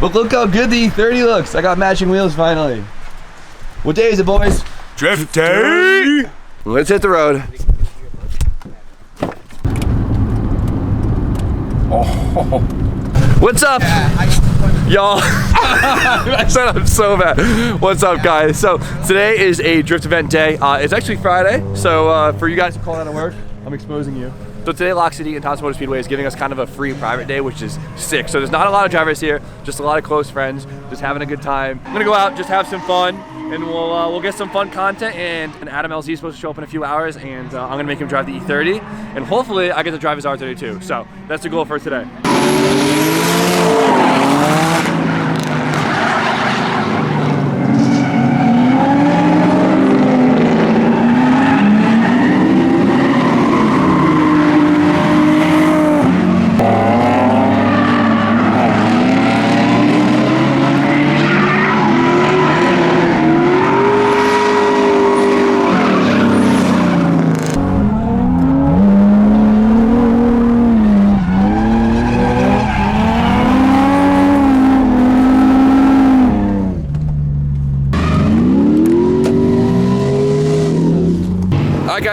But look how good the E30 looks. I got matching wheels finally. What day is it, boys? Drift day! Let's hit the road. Oh. What's up? Y'all, I said I'm so bad. What's up, guys? So today is a drift event day. It's actually Friday, so for you guys to call out of work, I'm exposing you. So today Lock City and Tandem Motor Speedway is giving us kind of a free private day, which is sick. So there's not a lot of drivers here, just a lot of close friends, just having a good time. I'm gonna go out, just have some fun, and we'll get some fun content. And Adam LZ is supposed to show up in a few hours, and I'm gonna make him drive the E30, and hopefully I get to drive his R32. So that's the goal for today.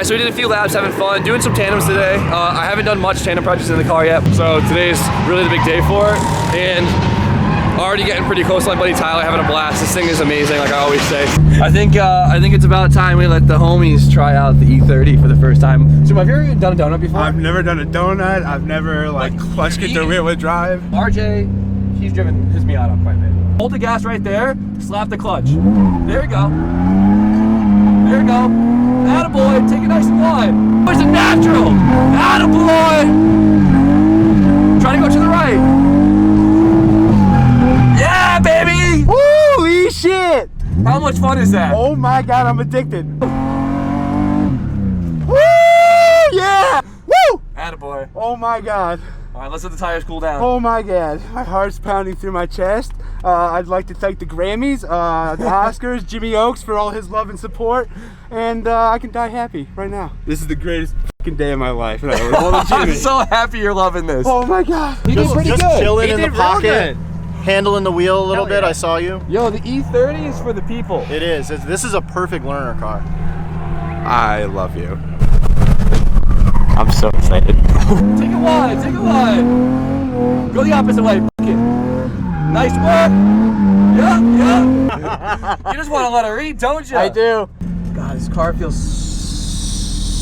So we did a few laps, having fun, doing some tandems today. I haven't done much tandem practice in the car yet, so today's really the big day for it. And already getting pretty close to my buddy Tyler, having a blast. This thing is amazing, like I always say. I think it's about time we let the homies try out the E30 for the first time. So have you ever done a donut before? I've never done a donut. I've never like clutched it the wheel with drive. RJ, he's driven his Miata quite a bit. Hold the gas right there, slap the clutch. There we go. There we go. Attaboy, take it nice and wide. It's a natural. Attaboy. Try to go to the right. Yeah, baby. Holy shit. How much fun is that? Oh my God, I'm addicted. Woo, yeah. Woo. Attaboy. Oh my God. All right, let's let the tires cool down. Oh my God, my heart's pounding through my chest. I'd like to thank the Grammys, the Oscars, Jimmy Oaks for all his love and support, and I can die happy right now. This is the greatest fucking day of my life. I'm so happy you're loving this. Oh my God. You did pretty just good. Chilling in the pocket, good. handling the wheel a little bit. Yeah. I saw you. Yo, the E30 is for the people. It is. This is a perfect learner car. I love you. I'm so excited. Take it wide, take it wide. Go the opposite way, f it. Nice work. Yeah, yeah. You just want to let her eat, don't you? I do. God, this car feels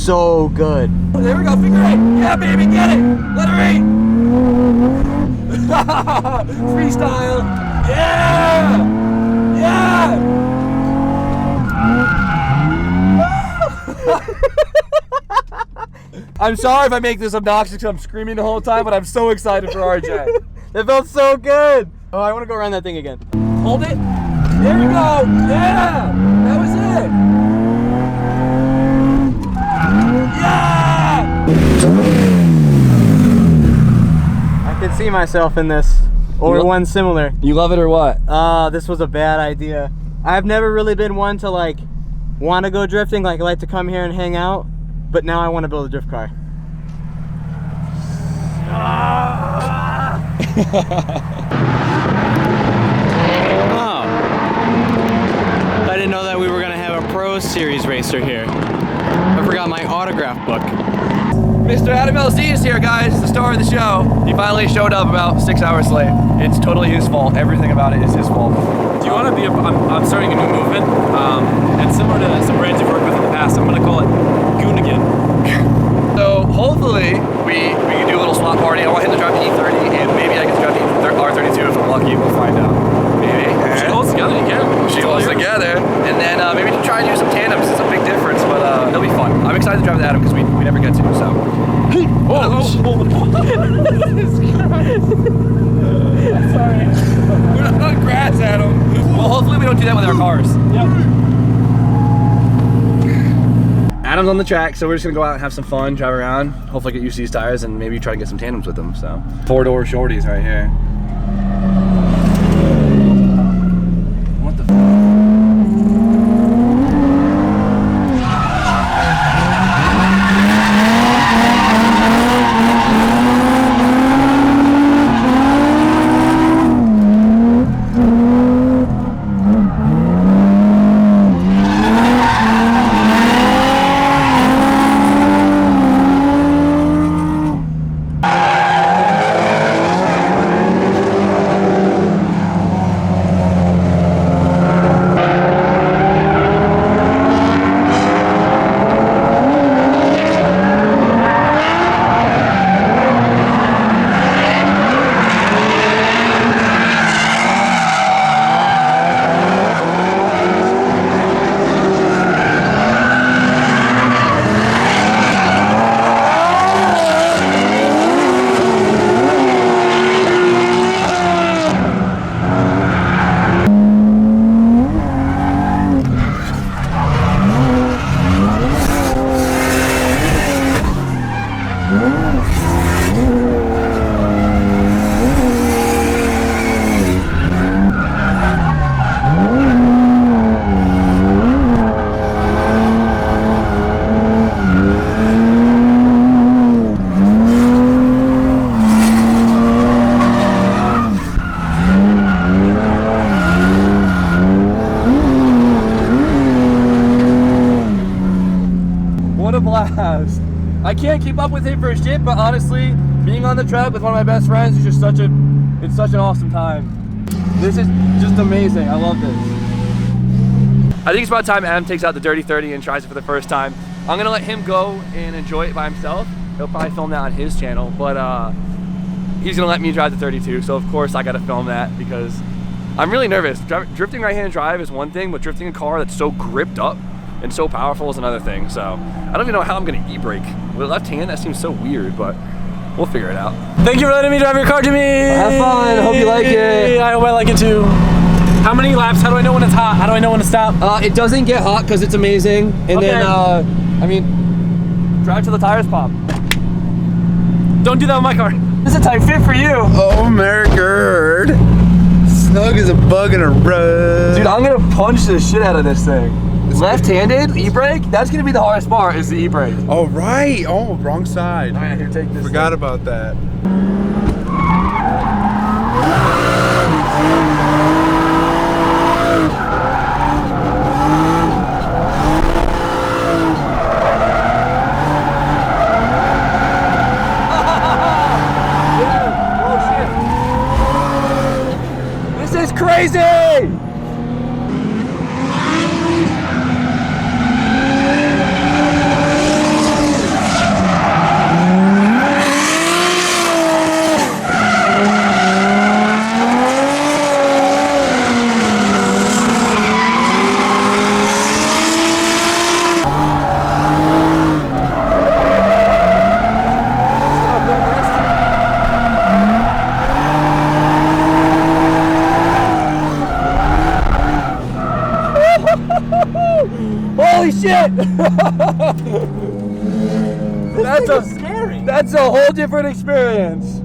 So good. There we go, figure eight. Yeah, baby, get it. Let her eat. Freestyle. Yeah. Yeah. I'm sorry if I make this obnoxious because I'm screaming the whole time, but I'm so excited for RJ. That felt so good. Oh, I want to go around that thing again. Hold it. There we go. Yeah. That was it. Yeah. I can see myself in this, or one similar. You love it or what? This was a bad idea. I've never really been one to like want to go drifting. Like I like to come here and hang out, but now I want to build a drift car. Oh. I didn't know that we were gonna have a Pro Series racer here. I forgot my autograph book. Mr. Adam LZ is here, guys, the star of the show. He finally showed up about 6 hours late. It's totally his fault. Everything about it is his fault. Do you want to be I'm starting a new movement, and similar to some brands you've worked with in the past, I'm going to call it Goonigan. So hopefully we can do a little swap party. I want him to drive the E30, and maybe I can drive the R32 if I'm lucky. We'll find out. Maybe. We should hold together, you can. We should hold together, and then maybe try and do some tandems. It's a big difference, but it'll be fun. I'm excited to drive with Adam because we never get to, so. Sorry. We're not on grass, Adam. Well, hopefully we don't do that with our cars. Yep. Adam's on the track, so we're just gonna go out and have some fun, drive around, hopefully get used to these tires, and maybe try to get some tandems with them. So 4-door shorties right here. What the? honestly, being on the track with one of my best friends is just such an awesome time. This is just amazing. I love this. I think it's about time Adam takes out the Dirty 30 and tries it for the first time. I'm gonna let him go and enjoy it by himself. He'll probably film that on his channel, but he's gonna let me drive the 32, so of course I gotta film that because I'm really nervous. Drifting right-hand drive is one thing, but drifting a car that's so gripped up and so powerful is another thing. So I don't even know how I'm gonna e-brake. With a left hand, that seems so weird, but we'll figure it out. Thank you for letting me drive your car, Jimmy. Have fun. Hope you like it. I hope I like it too. How many laps? How do I know when it's hot? How do I know when to stop? It doesn't get hot because it's amazing. And then, I mean, drive till the tires pop. Don't do that with my car. This is a tight fit for you. Oh, America. Snug as a bug in a rug. Dude, I'm gonna punch the shit out of this thing. Left-handed e-brake, that's gonna be the hardest part, is the e-brake. Oh, right. Oh, wrong side. All right, here, take this. Forgot about that. Crazy! Holy shit! That's scary. That's a whole different experience.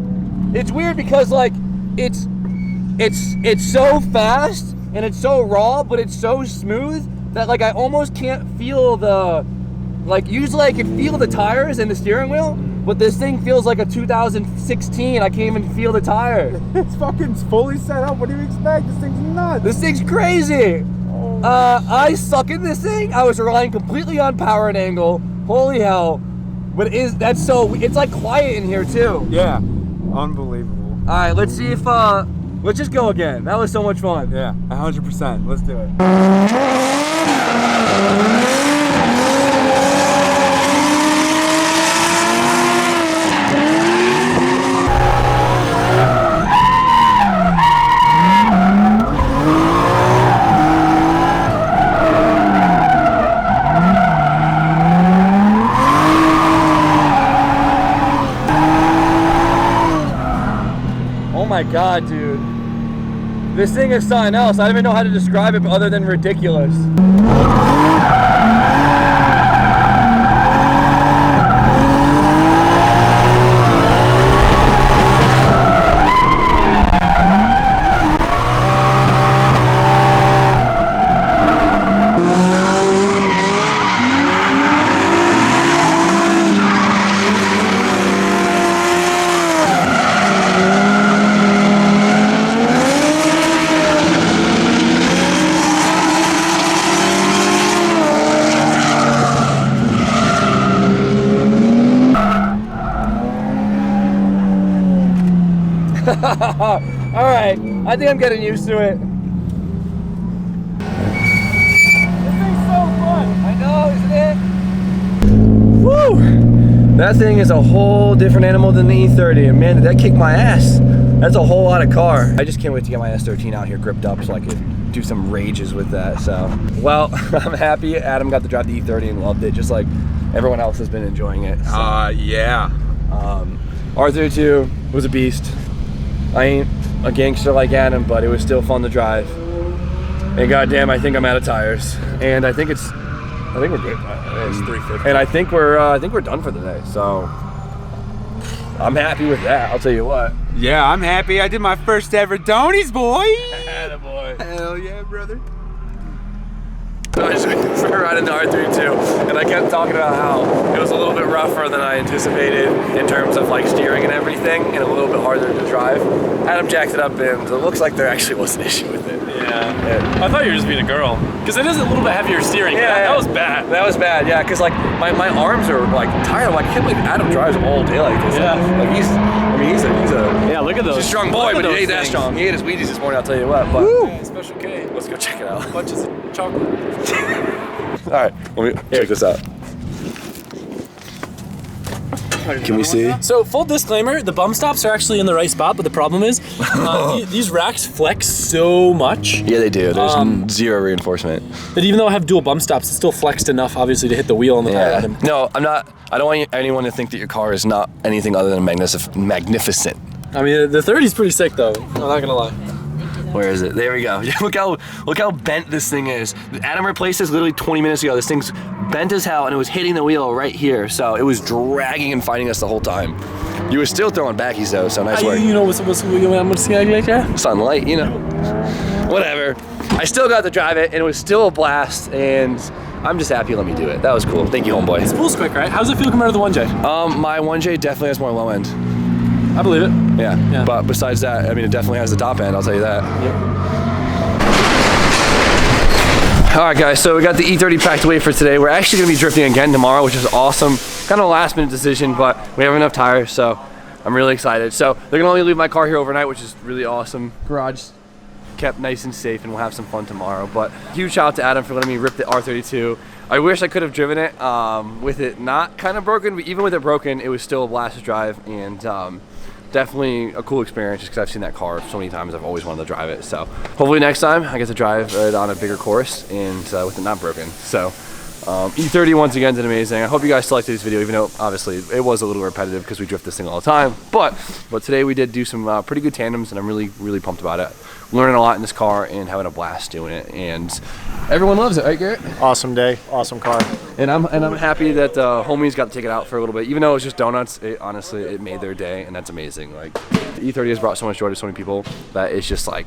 It's weird because like it's so fast and it's so raw, but it's so smooth that like I almost can't feel the usually I can feel the tires and the steering wheel, but this thing feels like a 2016. I can't even feel the tire. It's fucking fully set up. What do you expect? This thing's nuts. This thing's crazy. I suck in this thing. I was relying completely on power and angle. Holy hell. But it's like quiet in here too. Yeah, unbelievable. All right, let's see if, let's just go again. That was so much fun. Yeah, 100%. Let's do it. Oh my God, dude. This thing is something else. I don't even know how to describe it other than ridiculous. All right, I think I'm getting used to it. This thing's so fun. I know, isn't it? Woo! That thing is a whole different animal than the E30, and man, did that kick my ass. That's a whole lot of car. I just can't wait to get my S13 out here gripped up so I could do some rages with that. So, well, I'm happy Adam got to drive the E30 and loved it, just like everyone else has been enjoying it. So. Yeah. R32 was a beast. I ain't a gangster like Adam, but it was still fun to drive. And goddamn, I think I'm out of tires. And I think we're good. It's 350. And I think we're done for the day. So I'm happy with that. I'll tell you what. Yeah, I'm happy. I did my first ever Donies, boy. Attaboy. Hell yeah, brother. So I just started riding the R32, and I kept talking about how it was a little bit rougher than I anticipated in terms of like steering and everything, and a little bit harder to drive. Adam jacked it up, and it looks like there actually was an issue with it. Yeah. I thought you were just being a girl. Because it is a little bit heavier steering. Yeah, that was bad. That was bad, yeah, because like my arms are like tired. I'm like, I can't believe Adam drives all day like this. Yeah. Like he's a Yeah, look at those. he's a strong boy, but he ain't that strong. He ate his Wheaties this morning, I'll tell you what. But Yeah, Special K. let's go check it out. Bunches of chocolate. All right, let me check this out. Can we see? So full disclaimer, the bum stops are actually in the right spot, but the problem is these racks flex so much Yeah, they do. There's zero reinforcement. that even though I have dual bum stops, it's still flexed enough, obviously, to hit the wheel on the tire Yeah. item. No, I'm not. I don't want anyone to think that your car is not anything other than magnificent. I mean, the 30's pretty sick though. I'm not gonna lie. Where is it? There we go. Look how bent this thing is. Adam replaced this literally 20 minutes ago. This thing's bent as hell, and it was hitting the wheel right here. So it was dragging and fighting us the whole time. You were still throwing backies though, so nice work. You know what's I'm gonna see like that? Sunlight, you know. Whatever. I still got to drive it, and it was still a blast, and I'm just happy you let me do it. That was cool. Thank you, homeboy. Spool's quick, right? How does it feel compared to the 1J? My 1J definitely has more low end. I believe it. Yeah. But besides that, I mean, it definitely has the top end, I'll tell you that. All right, guys, so we got the E30 packed away for today. We're actually gonna be drifting again tomorrow, which is awesome. Kind of a last minute decision, but we have enough tires, so I'm really excited. So they're gonna only leave my car here overnight, which is really awesome. Garage kept nice and safe, and we'll have some fun tomorrow. But huge shout out to Adam for letting me rip the R32. I wish I could have driven it with it not kind of broken, but even with it broken, it was still a blast to drive, and definitely a cool experience just because I've seen that car so many times. I've always wanted to drive it. So hopefully next time I get to drive it on a bigger course and with it not broken. So E30 once again did amazing. I hope you guys selected this video, even though obviously it was a little repetitive because we drift this thing all the time. But today we did do some pretty good tandems, and I'm really pumped about it. Learning a lot in this car and having a blast doing it, and everyone loves it, right, Garrett? Awesome day, awesome car. And I'm happy that homies got to take it out for a little bit, even though it was just donuts. Honestly, it made their day, and that's amazing. Like, the E30 has brought so much joy to so many people that it's just like,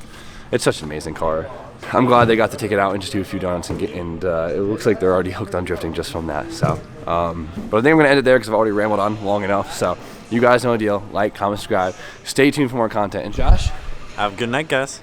it's such an amazing car. I'm glad they got to take it out and just do a few donuts, and it looks like they're already hooked on drifting just from that. So, but I think I'm gonna end it there because I've already rambled on long enough. So, you guys know the deal. Like, comment, subscribe. Stay tuned for more content. And Josh, Have a good night, guys.